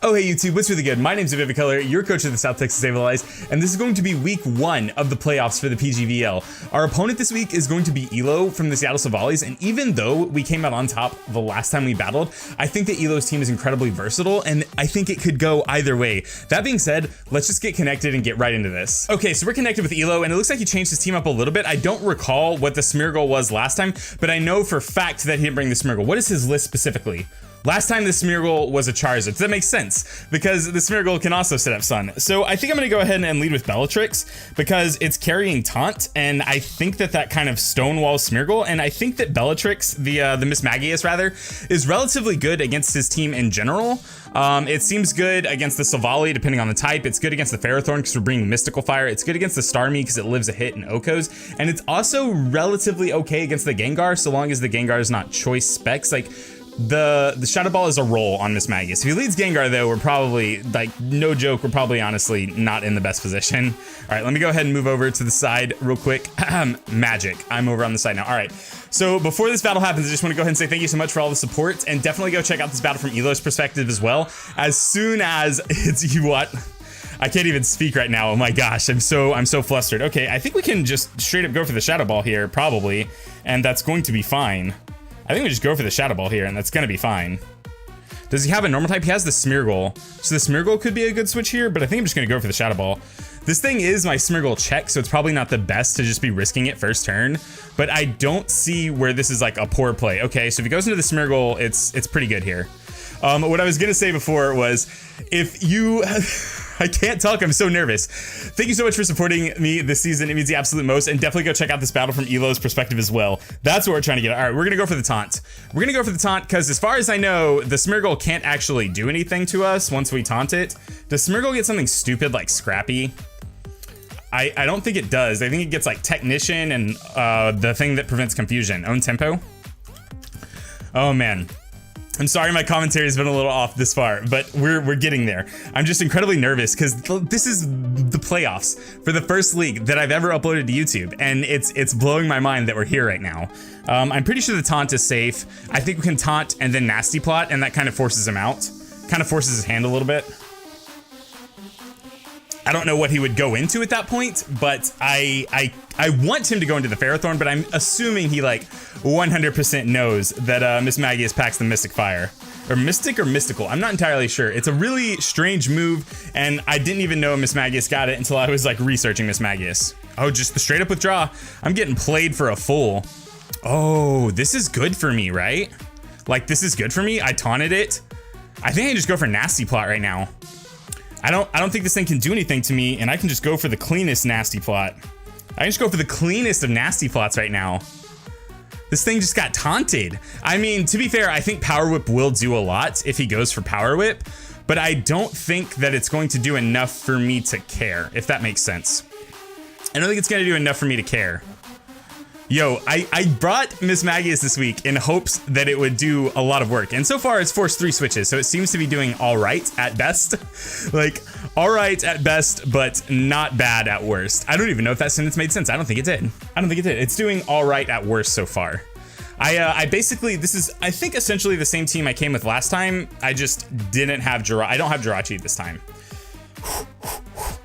Oh hey YouTube, what's really good? My name's Vivid Color, your coach of the South Texas Sableyes, and this is going to be week 1 of the playoffs for the PGBL. Our opponent this week is going to be Elo from the Seattle Silvallys, and even though we came out on top the last time we battled, I think that Elo's team is incredibly versatile, and I think it could go either way. That being said, let's just get connected and get right into this. Okay, so we're connected with Elo, and it looks like he changed his team up a little bit. I don't recall what the Smeargle was last time, but I know for a fact that he didn't bring the Smeargle. What is his list specifically? Last time the Smeargle was a Charizard, so that makes sense because the Smeargle can also set up Sun. So I think I'm gonna go ahead and lead with Bellatrix because it's carrying Taunt, and I think that that kind of stonewalls Smeargle, and I think that Bellatrix, the Mismagius rather, is relatively good against his team in general. It seems good against the Silvally depending on the type. It's good against the Ferrothorn because we're bringing Mystical Fire. It's good against the Starmie because it lives a hit in Okos, and it's also relatively okay against the Gengar so long as the Gengar is not choice specs. Like, the Shadow Ball is a roll on Mismagius. If he leads Gengar though, we're probably, like, no joke, we're probably honestly not in the best position. All right, let me go ahead and move over to the side real quick. Magic, I'm over on the side now. All right, so before this battle happens, I just want to go ahead and say thank you so much for all the support, and definitely go check out this battle from Elo's perspective as well. As soon as it's, you what? I can't even speak right now. Oh my gosh, I'm so flustered. Okay, I think we can just straight up go for the Shadow Ball here, probably, and that's going to be fine. I think we just go for the Shadow Ball here, and that's gonna be fine. Does he have a normal type? He has the Smeargle. So the Smeargle could be a good switch here, but I think I'm just gonna go for the Shadow Ball. This thing is my Smeargle check, so it's probably not the best to just be risking it first turn, but I don't see where this is like a poor play. Okay, so if he goes into the Smeargle, it's pretty good here. What I was gonna say before was, if you, I can't talk, I'm so nervous. Thank you so much for supporting me this season. It means the absolute most, and definitely go check out this battle from Elo's perspective as well. That's what we're trying to get at. All right, we're gonna go for the Taunt. We're gonna go for the Taunt because as far as I know, the Smeargle can't actually do anything to us once we taunt it. Does Smeargle get something stupid like Scrappy? I don't think it does. I think it gets like Technician and the thing that prevents confusion. Own Tempo? Oh man. I'm sorry my commentary has been a little off this far, but we're getting there. I'm just incredibly nervous because this is the playoffs for the first league that I've ever uploaded to YouTube, and it's blowing my mind that we're here right now. I'm pretty sure the Taunt is safe. I think we can Taunt and then Nasty Plot, and that kind of forces him out. Kind of forces his hand a little bit. I don't know what he would go into at that point, but I want him to go into the Ferrothorn, but I'm assuming he like 100% knows that Mismagius packs the Mystic Fire. Or Mystic or Mystical, I'm not entirely sure. It's a really strange move, and I didn't even know Mismagius got it until I was like researching Mismagius. Oh, just the straight up withdraw. I'm getting played for a fool. Oh, this is good for me, right? Like, this is good for me. I taunted it. I think I can just go for Nasty Plot right now. I don't think this thing can do anything to me, and I can just go for the cleanest Nasty Plot. I can just go for the cleanest of Nasty Plots right now. This thing just got taunted. I mean, to be fair, I think Power Whip will do a lot if he goes for Power Whip, but I don't think that it's going to do enough for me to care, if that makes sense. I don't think it's going to do enough for me to care. Yo, I brought Mismagius this week in hopes that it would do a lot of work, and so far it's forced 3 switches, so it seems to be doing all right at best. Like, all right at best, but not bad at worst. I don't even know if that sentence made sense. I don't think it did. I don't think it did. It's doing all right at worst so far. I basically, this is, I think, essentially the same team I came with last time. I just didn't have I don't have Jirachi this time.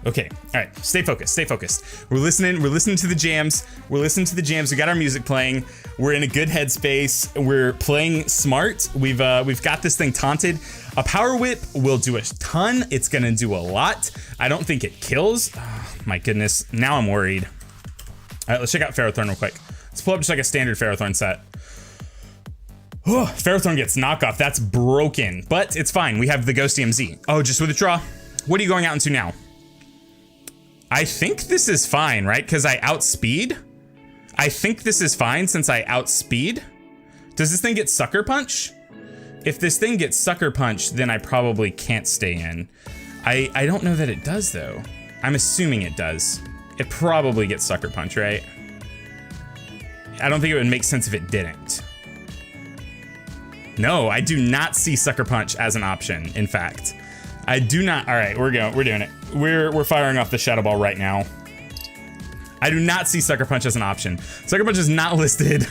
Okay, all right, stay focused, stay focused. We're listening to the jams. We got our music playing. We're in a good headspace. We're playing smart. We've got this thing taunted. A Power Whip will do a ton. It's gonna do a lot. I don't think it kills. Oh, my goodness, now I'm worried. All right, let's check out Ferrothorn real quick. Let's pull up just like a standard Ferrothorn set. Oh, Ferrothorn gets knockoff. That's broken, but it's fine. We have the Ghost EMZ. Oh, just with a draw. What are you going out into now? I think this is fine, right? Because I outspeed? I think this is fine since I outspeed. Does this thing get Sucker Punch? If this thing gets Sucker Punch, then I probably can't stay in. I don't know that it does, though. I'm assuming it does. It probably gets Sucker Punch, right? I don't think it would make sense if it didn't. No, I do not see Sucker Punch as an option, in fact. I do not. All right, we're doing it. We're firing off the Shadow Ball right now. I do not see Sucker Punch as an option. Sucker Punch is not listed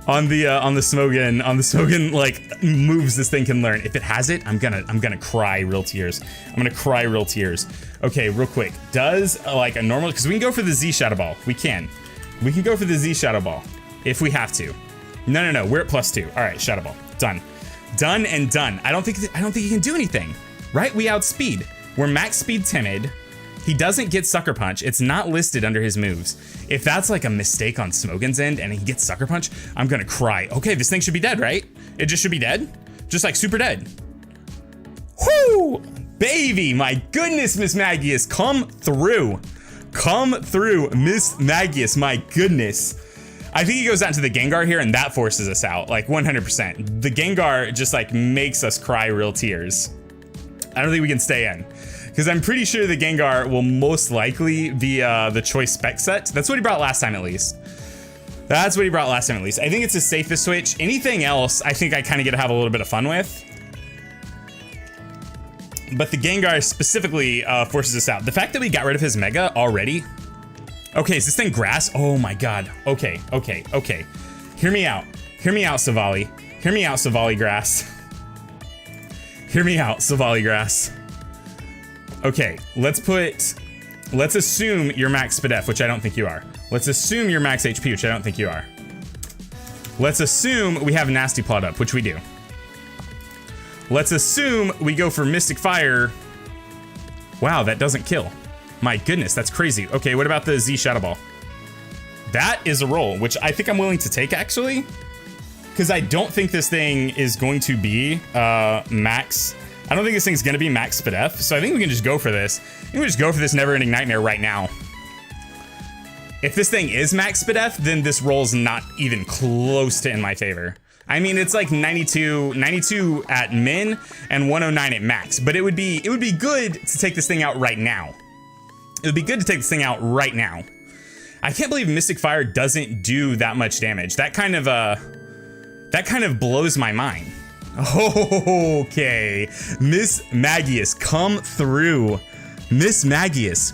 on the Smogon like moves this thing can learn. If it has it, I'm gonna cry real tears. I'm gonna cry real tears. Okay, real quick. Does like a normal, because we can go for the Z Shadow Ball. We can go for the Z Shadow Ball if we have to. No, we're at +2. All right, Shadow Ball. Done and done. I don't think he can do anything. Right? We outspeed. We're max speed timid. He doesn't get Sucker Punch. It's not listed under his moves. If that's like a mistake on Smogon's end and he gets Sucker Punch, I'm gonna cry. Okay, this thing should be dead, right? It just should be dead? Just like super dead. Whoo! Baby, my goodness, Mismagius, come through. Come through, Mismagius, my goodness. I think he goes out into the Gengar here and that forces us out, like 100%. The Gengar just like makes us cry real tears. I don't think we can stay in. Because I'm pretty sure the Gengar will most likely be the choice spec set. That's what he brought last time, at least. That's what he brought last time, at least. I think it's his safest switch. Anything else, I think I kind of get to have a little bit of fun with. But the Gengar specifically forces us out. The fact that we got rid of his Mega already. Okay, is this thing grass? Oh my god. Okay. Hear me out. Hear me out, Silvally. Hear me out, Silvally Grass. Hear me out, Silvally Grass. Okay, let's assume you're max SpDef, which I don't think you are. Let's assume you're max HP, which I don't think you are. Let's assume we have Nasty Plot up, which we do. Let's assume we go for Mystic Fire. Wow, that doesn't kill. My goodness, that's crazy. Okay, what about the Z Shadow Ball? That is a roll, which I think I'm willing to take, actually. Because I don't think this thing is going to be max... I don't think this thing's gonna be max SpDef, so I think we can just go for this. I think we just go for this Never-Ending Nightmare right now. If this thing is max SpDef, then this roll's not even close to in my favor. I mean, it's like 92 at min and 109 at max, but it would be good to take this thing out right now. It would be good to take this thing out right now. I can't believe Mystic Fire doesn't do that much damage. That kind of blows my mind. Okay, Mismagius, come through. Mismagius,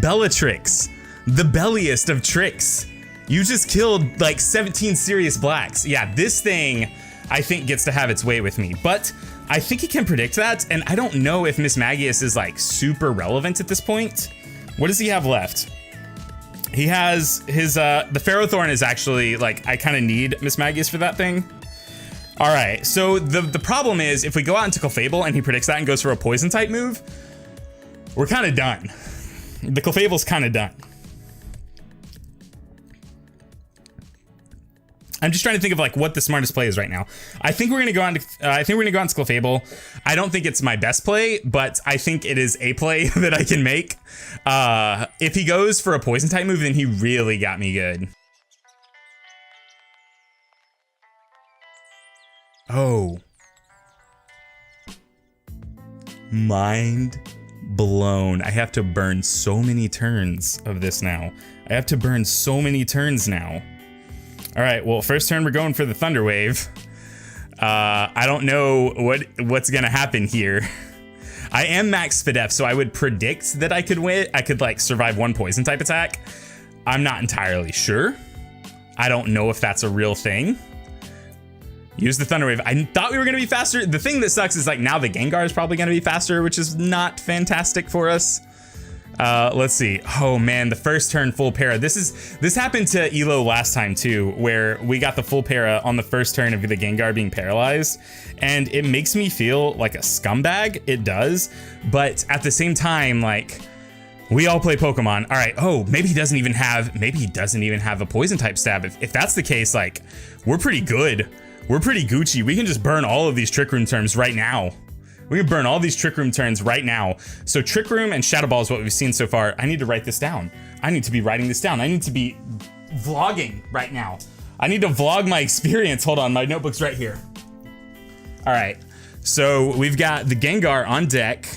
Bellatrix, the belliest of tricks. You just killed like 17 serious blacks. Yeah, this thing I think gets to have its way with me, but I think he can predict that, and I don't know if Mismagius is like super relevant at this point. What does he have left? He has his the Ferrothorn is actually like, I kind of need Mismagius for that thing. All right, so the problem is if we go out into Clefable and he predicts that and goes for a poison type move, we're kind of done. The Clefable's kind of done. I'm just trying to think of like what the smartest play is right now. I think we're gonna go on to Clefable. I don't think it's my best play, but I think it is a play that I can make. If he goes for a poison type move, then he really got me good. Oh. Mind blown. I have to burn so many turns of this now. I have to burn so many turns now. All right, well, first turn we're going for the Thunder Wave. I don't know what's gonna happen here. I am max SpDef, so I would predict that I could win. I could like survive one poison type attack. I'm not entirely sure. I don't know if that's a real thing. Use the Thunder Wave. I thought we were gonna be faster. The thing that sucks is like now the Gengar is probably gonna be faster, which is not fantastic for us. Let's see. Oh man, the first turn full para. This happened to Elo last time too, where we got the full para on the first turn of the Gengar being paralyzed, and it makes me feel like a scumbag. It does, but at the same time, like, we all play Pokemon. All right. Oh, maybe he doesn't even have a poison type stab. If that's the case, like, we're pretty good. We're pretty Gucci. We can just burn all of these Trick Room turns right now. We can burn all these Trick Room turns right now. So Trick Room and Shadow Ball is what we've seen so far. I need to write this down. I need to be writing this down. I need to be vlogging right now. I need to vlog my experience. Hold on, my notebook's right here. All right, so we've got the Gengar on deck.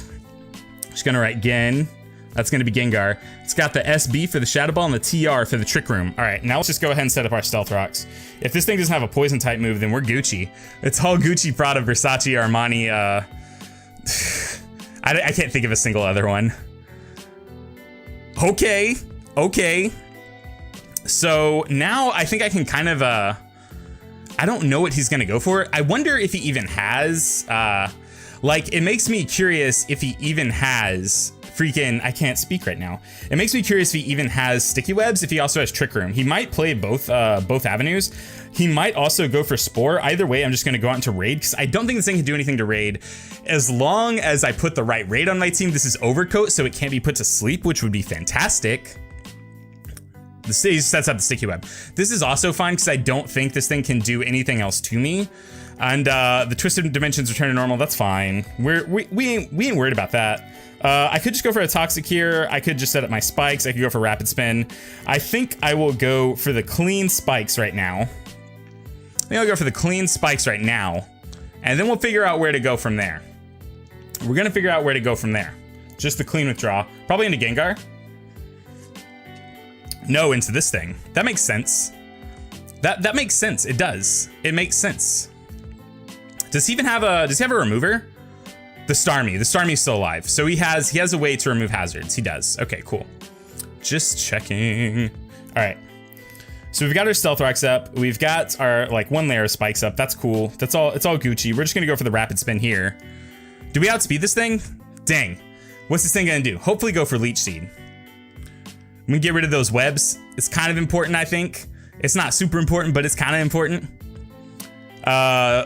Just gonna write Gen. That's gonna be Gengar. It's got the SB for the Shadow Ball and the TR for the Trick Room. All right, now let's just go ahead and set up our Stealth Rocks. If this thing doesn't have a poison type move, then we're Gucci. It's all Gucci, Prada, Versace, Armani. I can't think of a single other one. Okay. So now I think I can kind of I don't know what he's gonna go for. I wonder if he even has, like, it makes me curious if he even has freaking, I can't speak right now. It makes me curious if he even has sticky webs, if he also has trick room. He might play both avenues. He might also go for spore. Either way, I'm just gonna go out into raid because I don't think this thing can do anything to raid. As long as I put the right raid on my team, this is overcoat, so it can't be put to sleep, which would be fantastic. The city sets up the sticky web. This is also fine because I don't think this thing can do anything else to me. And the twisted dimensions return to normal. That's fine. We ain't worried about that. I could just go for a toxic here. I could just set up my spikes. I could go for rapid spin. I think I will go for the clean spikes right now. I think I'll go for the clean spikes right now, and then we'll figure out where to go from there. We're gonna figure out where to go from there. Just the clean withdraw. Probably into Gengar. No, into this thing. That makes sense. That makes sense. It does. It makes sense. Does he even have a remover? The Starmie's still alive. So he has a way to remove hazards. He does. Okay, cool. Just checking. All right. So we've got our Stealth Rocks up. We've got our like one layer of spikes up. That's cool. It's all Gucci. We're just gonna go for the rapid spin here. Do we outspeed this thing? Dang. What's this thing gonna do? Hopefully go for Leech Seed. I'm gonna get rid of those webs. It's kind of important, I think. It's not super important, but it's kind of important.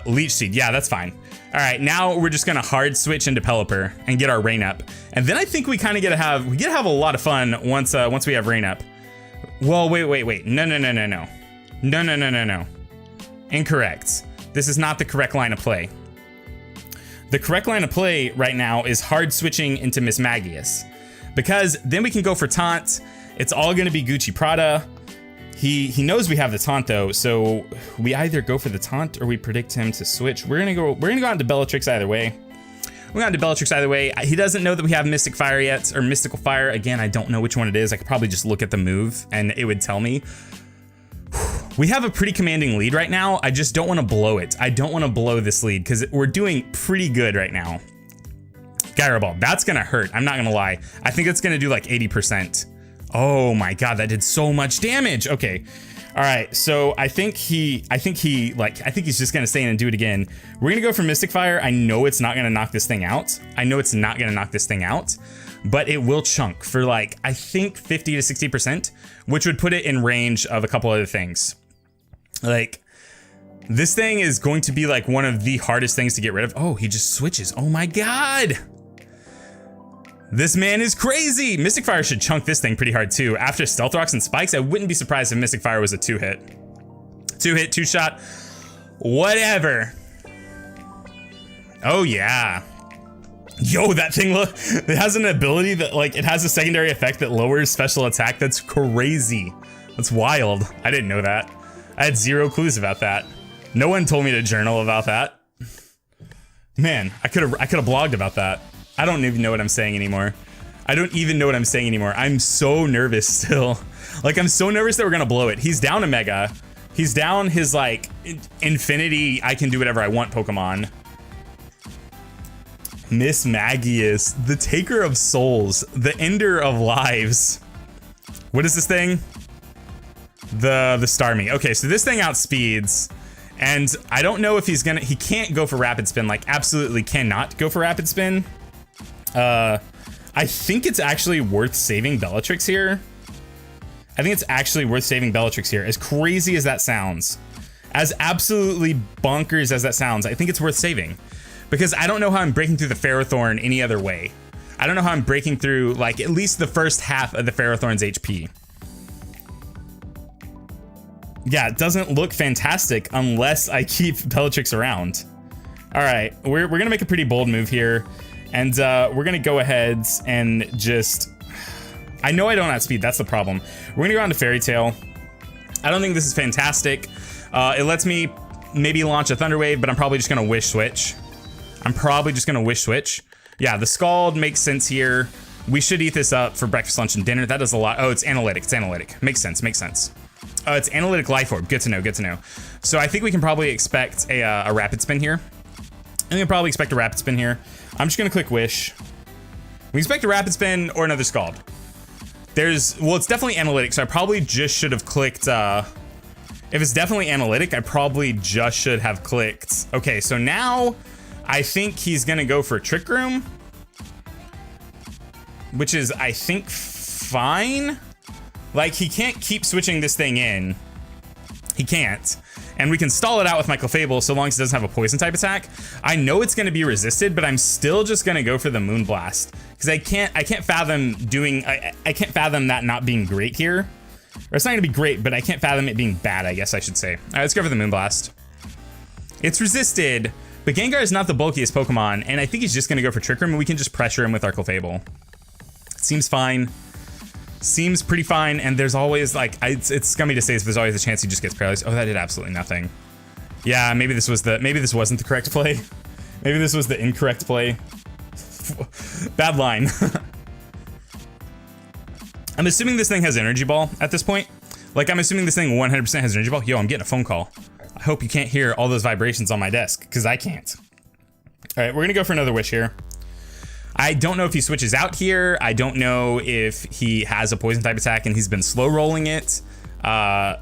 Leech Seed. Yeah, that's fine. All right, now we're just gonna hard switch into Pelipper and get our rain up, and then I think we kind of get to have a lot of fun once we have rain up. Well, wait. No. Incorrect. This is not the correct line of play. The correct line of play right now is hard switching into Mismagius, because then we can go for taunt. It's all gonna be Gucci Prada. He knows we have the taunt though, so we either go for the taunt or we predict him to switch. We're gonna go on to Bellatrix either way. We're going to Bellatrix either way. He doesn't know that we have Mystic Fire yet, or Mystical Fire. Again, I don't know which one it is. I could probably just look at the move and it would tell me. We have a pretty commanding lead right now. I just don't want to blow it. I don't want to blow this lead because we're doing pretty good right now. Gyro Ball, that's gonna hurt. I'm not gonna lie. I think it's gonna do like 80%. Oh my god, that did so much damage. Okay. All right, so I think he's just gonna stay in and do it again. We're gonna go for Mystic Fire. I know it's not gonna knock this thing out. But it will chunk for like, I think 50 to 60%, which would put it in range of a couple other things. Like, this thing is going to be like one of the hardest things to get rid of. Oh, he just switches. Oh my god. This man is crazy. Mystic Fire should chunk this thing pretty hard too. After Stealth Rocks and Spikes, I wouldn't be surprised if Mystic Fire was a two-hit, two-shot, whatever. Oh yeah. Yo, that thing, look, it has an ability that like, it has a secondary effect that lowers special attack. That's crazy. That's wild. I didn't know that. I had zero clues about that. No one told me to journal about that. Man, I could have blogged about that. I don't even know what I'm saying anymore. I'm so nervous still. Like, I'm so nervous that we're gonna blow it. He's down a Mega. He's down his like infinity, I can do whatever I want Pokemon. Mismagius, the taker of souls, the ender of lives. What is this thing? The Starmie. Okay, so this thing outspeeds, and I don't know if he can't go for Rapid Spin, like absolutely cannot go for Rapid Spin. I think it's actually worth saving Bellatrix here. As crazy as that sounds, as absolutely bonkers as that sounds, I think it's worth saving. Because I don't know how I'm breaking through the Ferrothorn any other way. I don't know how I'm breaking through like at least the first half of the Ferrothorn's HP. Yeah, it doesn't look fantastic unless I keep Bellatrix around. All right, we're gonna make a pretty bold move here. And we're gonna go ahead and just, I know I don't outspeed, that's the problem. We're gonna go on to Fairytale. I don't think this is fantastic. It lets me maybe launch a Thunder Wave, but I'm probably just gonna Wish Switch. Yeah, the Scald makes sense here. We should eat this up for breakfast, lunch, and dinner. That does a lot. Oh, it's analytic, Makes sense. It's Analytic Life Orb, good to know. So I think we can probably expect a Rapid Spin here. I'm just gonna click Wish. We expect a Rapid Spin or another Scald. Well, it's definitely Analytic, so I probably just should have clicked If it's definitely analytic, I probably just should have clicked. Okay, so now I think he's gonna go for Trick Room, which is, I think, fine. Like, he can't keep switching this thing in. He can't. And we can stall it out with my Clefable so long as it doesn't have a poison type attack. I know it's gonna be resisted, but I'm still just gonna go for the Moonblast. Because I can't fathom doing, I can't fathom that not being great here. Or it's not gonna be great, but I can't fathom it being bad, I guess I should say. All right, let's go for the Moonblast. It's resisted, but Gengar is not the bulkiest Pokemon, and I think he's just gonna go for Trick Room, and we can just pressure him with our Clefable. Seems fine. Seems pretty fine, and there's always, like, it's scummy to say this, but there's always a chance he just gets paralyzed. Oh, that did absolutely nothing. Yeah, maybe this wasn't the correct play. Maybe this was the incorrect play. Bad line. I'm assuming this thing has Energy Ball at this point. Like, I'm assuming this thing 100% has Energy Ball. Yo, I'm getting a phone call. I hope you can't hear all those vibrations on my desk, because I can't. All right, we're gonna go for another Wish here. I don't know if he switches out here. I don't know if he has a poison type attack and he's been slow rolling it. I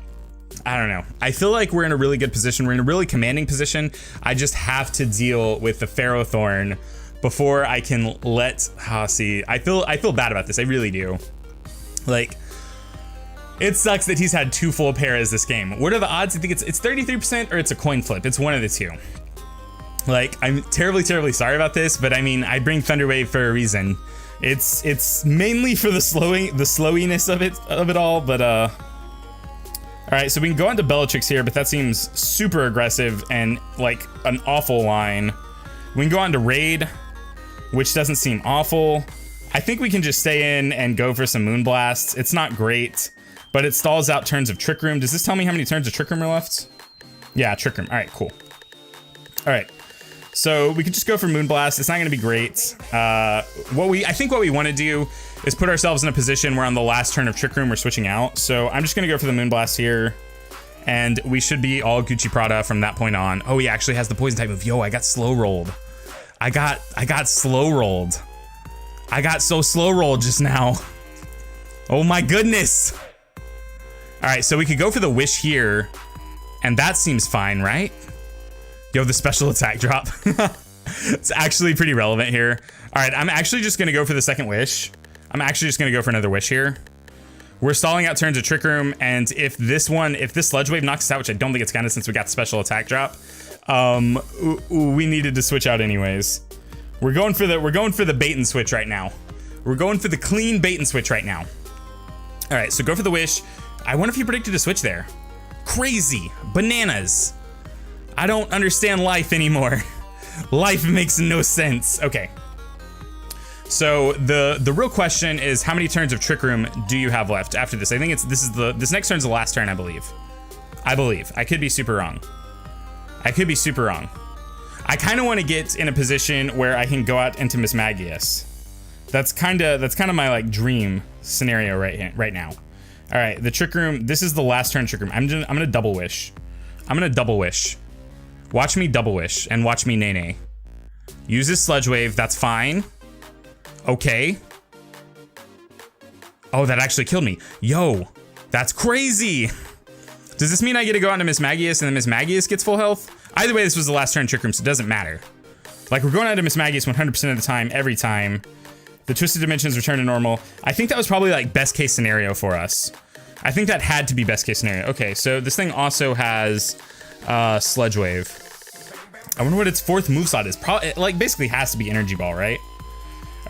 don't know. I feel like we're in a really good position. We're in a really commanding position. I just have to deal with the Ferrothorn before I can let, see, I feel bad about this. I really do. Like, it sucks that he's had 2 full paras this game. What are the odds? I think it's 33% or it's a coin flip. It's one of the two. Like, I'm terribly, terribly sorry about this, but I mean, I bring Thunderwave for a reason. It's mainly for the slowiness of it all, but all right, so we can go into Bellatrix here, but that seems super aggressive and like an awful line. We can go on to Raid, which doesn't seem awful. I think we can just stay in and go for some Moonblasts. It's not great, but it stalls out turns of Trick Room. Does this tell me how many turns of Trick Room are left? Yeah, Trick Room. All right, cool. All right. So we could just go for Moonblast. It's not going to be great. I think what we want to do is put ourselves in a position where on the last turn of Trick Room we're switching out. So I'm just going to go for the Moonblast here, and we should be all Gucci Prada from that point on. Oh, he actually has the poison type move. Yo, I got slow rolled. I got slow rolled. I got so slow rolled just now. Oh my goodness. All right, so we could go for the Wish here, and that seems fine, right? Yo, the special attack drop. It's actually pretty relevant here. All right, I'm actually just gonna go for the second Wish. I'm actually just gonna go for another Wish here. We're stalling out turns of Trick Room, and if this Sludge Wave knocks us out, which I don't think it's gonna since we got the special attack drop, we needed to switch out anyways. We're going for the bait and switch right now. We're going for the clean bait and switch right now. All right, so go for the Wish. I wonder if he predicted a switch there. Crazy bananas. I don't understand life anymore. Life makes no sense. Okay. So the real question is, how many turns of Trick Room do you have left after this? I think this next turn's the last turn, I believe. I could be super wrong. I kind of want to get in a position where I can go out into Mismagius. That's kind of my like dream scenario right now. All right, the Trick Room. This is the last turn Trick Room. I'm gonna double wish. Watch me double wish and watch me nay. Use this Sludge Wave. That's fine. Okay. Oh, that actually killed me. Yo, that's crazy. Does this mean I get to go on to Mismagius and then Mismagius gets full health? Either way, this was the last turn Trick Room, so it doesn't matter. Like, we're going on to Mismagius 100% of the time, every time. The Twisted Dimensions return to normal. I think that was probably like best case scenario for us. I think that had to be best case scenario. Okay, so this thing also has Sludge Wave. I wonder what its fourth moveset is. It like basically has to be Energy Ball, right?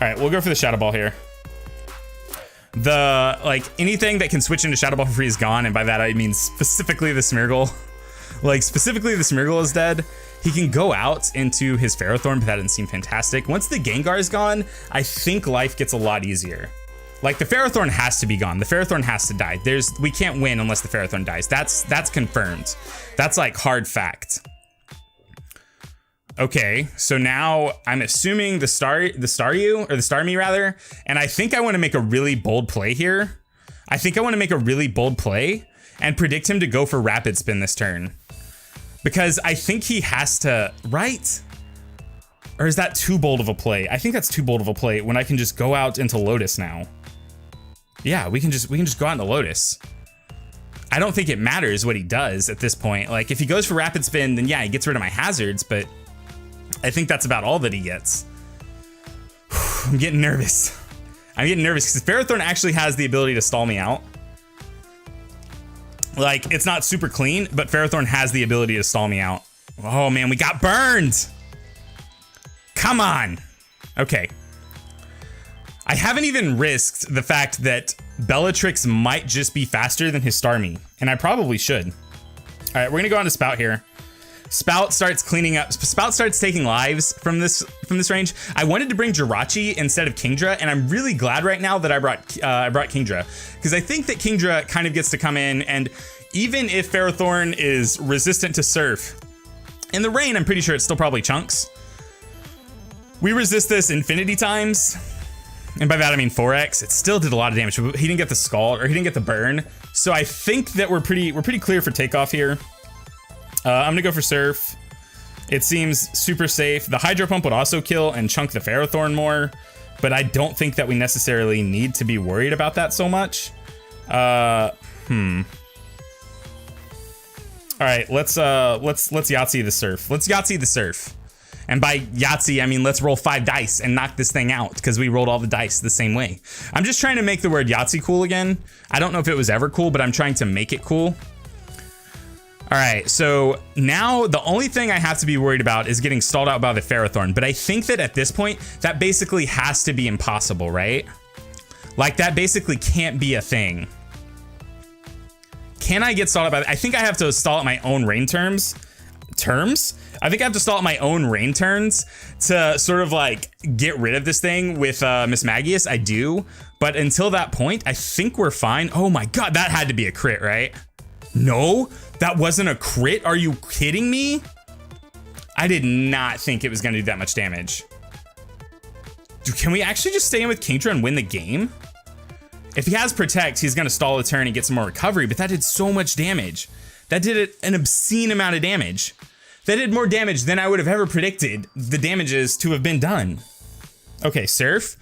All right, we'll go for the Shadow Ball here. Like anything that can switch into Shadow Ball for free is gone, and by that I mean specifically the Smeargle. Like specifically the Smeargle is dead. He can go out into his Ferrothorn, but that doesn't seem fantastic. Once the Gengar is gone, I think life gets a lot easier. Like the Ferrothorn has to be gone. The Ferrothorn has to die. We can't win unless the Ferrothorn dies. That's confirmed. That's like hard fact. Okay, so now I'm assuming the Staryu rather, and I think I want to make a really bold play here. I think I want to make a really bold play and predict him to go for Rapid Spin this turn. Because I think he has to, right? Or is that too bold of a play? I think that's too bold of a play when I can just go out into Lotus now. Yeah, we can just go out into Lotus. I don't think it matters what he does at this point. Like, if he goes for Rapid Spin, then yeah, he gets rid of my hazards, but I think that's about all that he gets. I'm getting nervous. I'm getting nervous because Ferrothorn actually has the ability to stall me out. Like, it's not super clean, but Ferrothorn has the ability to stall me out. Oh man, we got burned. Come on. Okay. I haven't even risked the fact that Bellatrix might just be faster than his Starmie, and I probably should. All right, we're gonna go on to Spout here. Spout starts cleaning up. Spout starts taking lives from this range. I wanted to bring Jirachi instead of Kingdra, and I'm really glad right now that I brought Kingdra, because I think that Kingdra kind of gets to come in, and even if Ferrothorn is resistant to Surf, in the rain, I'm pretty sure it still probably chunks. We resist this infinity times, and by that I mean 4x. It still did a lot of damage. He didn't get the Scald, or he didn't get the burn, so I think that we're pretty clear for takeoff here. I'm gonna go for Surf. It seems super safe. The Hydro Pump would also kill and chunk the Ferrothorn more, but I don't think that we necessarily need to be worried about that so much. All right, let's Yahtzee the Surf. Let's Yahtzee the Surf. And by Yahtzee, I mean let's roll 5 dice and knock this thing out, because we rolled all the dice the same way. I'm just trying to make the word Yahtzee cool again. I don't know if it was ever cool, but I'm trying to make it cool. All right, so now the only thing I have to be worried about is getting stalled out by the Ferrothorn, but I think that at this point, that basically has to be impossible, right? Like, that basically can't be a thing. Can I get stalled out by, I think I have to stall at my own rain terms? I think I have to stall at my own rain turns to sort of like get rid of this thing with Mismagius. I do, but until that point, I think we're fine. Oh my God, that had to be a crit, right? No, that wasn't a crit. Are you kidding me? I did not think it was gonna do that much damage. Dude, can we actually just stay in with Kingdra and win the game? If he has Protect, he's gonna stall a turn and get some more recovery, but that did so much damage. That did an obscene amount of damage. That did more damage than I would have ever predicted the damages to have been done. Okay, Surf.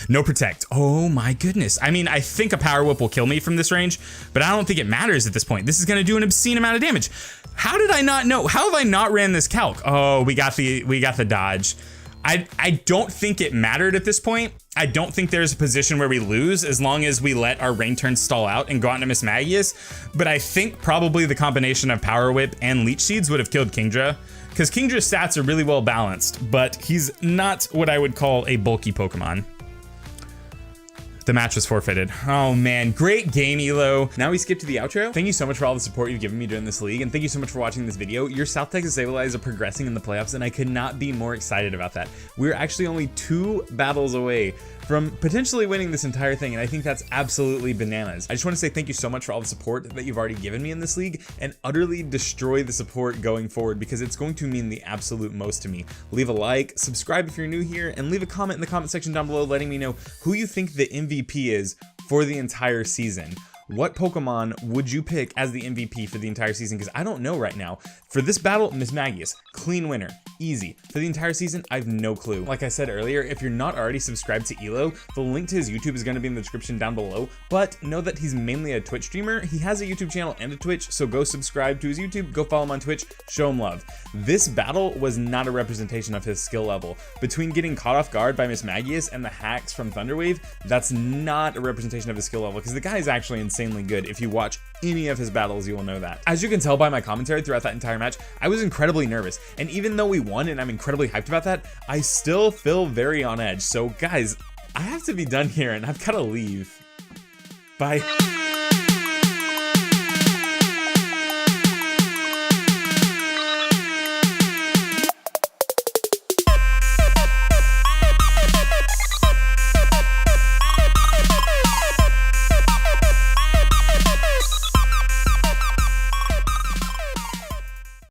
No Protect. Oh my goodness. I mean, I think a Power Whip will kill me from this range, but I don't think it matters at this point. This is gonna do an obscene amount of damage. How did I not know? How have I not ran this calc? Oh, we got the dodge. I don't think it mattered at this point. I don't think there's a position where we lose as long as we let our rain turn stall out and go out into Mismagius. But I think probably the combination of Power Whip and Leech Seeds would have killed Kingdra, because Kingdra's stats are really well balanced, but he's not what I would call a bulky Pokemon. The match was forfeited. Oh man, great game, Elo. Now we skip to the outro. Thank you so much for all the support you've given me during this league, and thank you so much for watching this video. Your South Texas Sableyes are progressing in the playoffs, and I could not be more excited about that. We're actually only 2 battles away from potentially winning this entire thing, and I think that's absolutely bananas. I just want to say thank you so much for all the support that you've already given me in this league, and utterly destroy the support going forward, because it's going to mean the absolute most to me. Leave a like, subscribe if you're new here, and leave a comment in the comment section down below letting me know who you think the MVP is for the entire season. What Pokemon would you pick as the MVP for the entire season? Because I don't know right now. For this battle, Mismagius, clean winner, easy. For the entire season, I have no clue. Like I said earlier, if you're not already subscribed to Elo, the link to his YouTube is going to be in the description down below, but know that he's mainly a Twitch streamer. He has a YouTube channel and a Twitch, so go subscribe to his YouTube, go follow him on Twitch, show him love. This battle was not a representation of his skill level. Between getting caught off guard by Mismagius and the hacks from Thunderwave, that's not a representation of his skill level, because the guy is actually insanely good. If you watch any of his battles, you will know that. As you can tell by my commentary throughout that entire match, I was incredibly nervous, and even though we won and I'm incredibly hyped about that, I still feel very on edge. So guys, I have to be done here and I've got to leave. Bye.